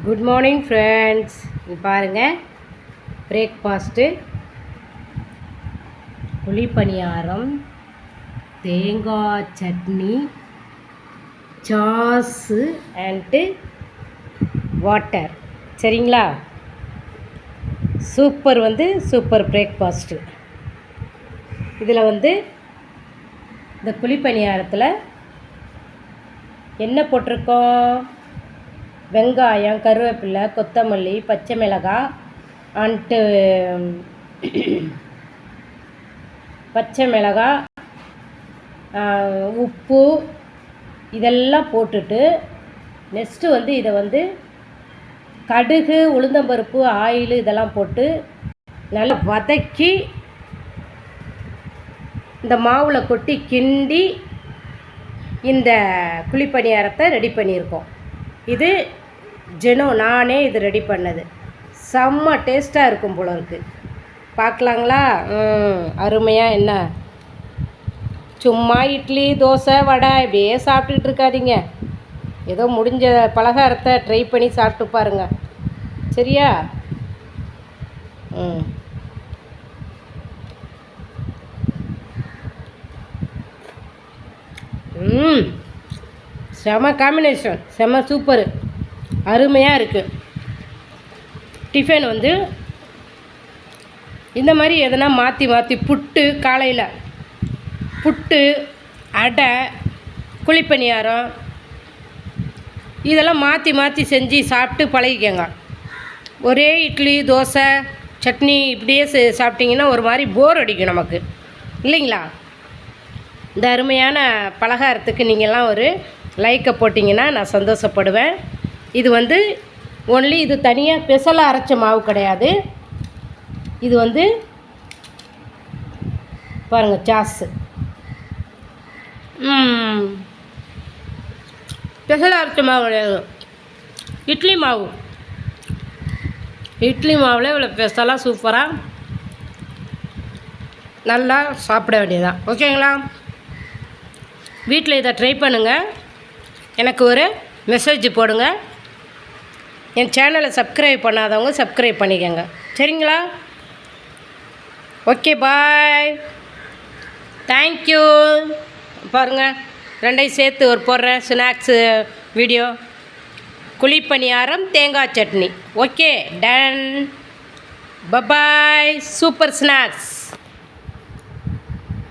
Good morning friends. பாருங்கள், breakfast குழிப்பணியாரம், தேங்காய் chutney, sauce and water. சரிங்களா? Super breakfast. இதில் இந்த குழிப்பணியாரத்தில் என்ன போட்டிருக்கோம்? வெங்காயம், கருவேப்பிலை, கொத்தமல்லி, பச்சை மிளகாய் அண்டு உப்பு இதெல்லாம் போட்டுட்டு நெக்ஸ்ட்டு இதை கடுகு, உளுந்தம்பருப்பு, ஆயில் இதெல்லாம் போட்டு நல்லா வதக்கி இந்த மாவில் கொட்டி கிண்டி இந்த குழிப்பணியாரத்தை ரெடி பண்ணியிருக்கோம். இது நானே இது ரெடி பண்ணது. செம்ம டேஸ்ட்டாக இருக்கும் போல இருக்குது. பார்க்கலாங்களா? அருமையாக. என்ன சும்மா இட்லி, தோசை, வடை இப்படியே சாப்பிட்டுட்டு இருக்காதீங்க. ஏதோ முடிஞ்ச பலகாரத்தை ட்ரை பண்ணி சாப்பிட்டு பாருங்கள். சரியா? செம காம்பினேஷன், செம சூப்பரு, அருமையாக இருக்குது. டிஃபன் இந்த மாதிரி எதனா மாற்றி புட்டு, காலையில் புட்டு, அடை, குழிப்பணியாரம் இதெல்லாம் மாற்றி செஞ்சு சாப்பிட்டு பழகிக்கங்க. ஒரே இட்லி, தோசை, சட்னி இப்படியே சாப்பிட்டிங்கன்னா ஒரு மாதிரி போர் அடிக்கும் நமக்கு, இல்லைங்களா? இந்த அருமையான பலகாரத்துக்கு நீங்கள்லாம் ஒரு லைக்கை போட்டிங்கன்னா நான் சந்தோஷப்படுவேன். இது ஒன்லி இது தனியாக ஸ்பெஷலாக அரைச்ச மாவு கிடையாது. இது பாருங்கள், சாஸு ஸ்பெஷலாக அரைச்ச மாவு கிடையாது. இட்லி மாவில் இவ்வளோ ஸ்பெஷலாக சூப்பராக நல்லா சாப்பிட வேண்டியதுதான். ஓகேங்களா? வீட்டில் இதை ட்ரை பண்ணுங்கள். எனக்கு ஒரு மெசேஜ் போடுங்க. என் சேனலை சப்ஸ்கிரைப் பண்ணாதவங்க சப்ஸ்கிரைப் பண்ணிக்கோங்க. சரிங்களா? Okay, bye, thank you. பாருங்கள், ரெண்டையும் சேர்த்து ஒரு போடுறேன் ஸ்நாக்ஸு வீடியோ. குழிப்பணியாரம், தேங்காய் சட்னி. Okay, done. Bye bye. Super snacks.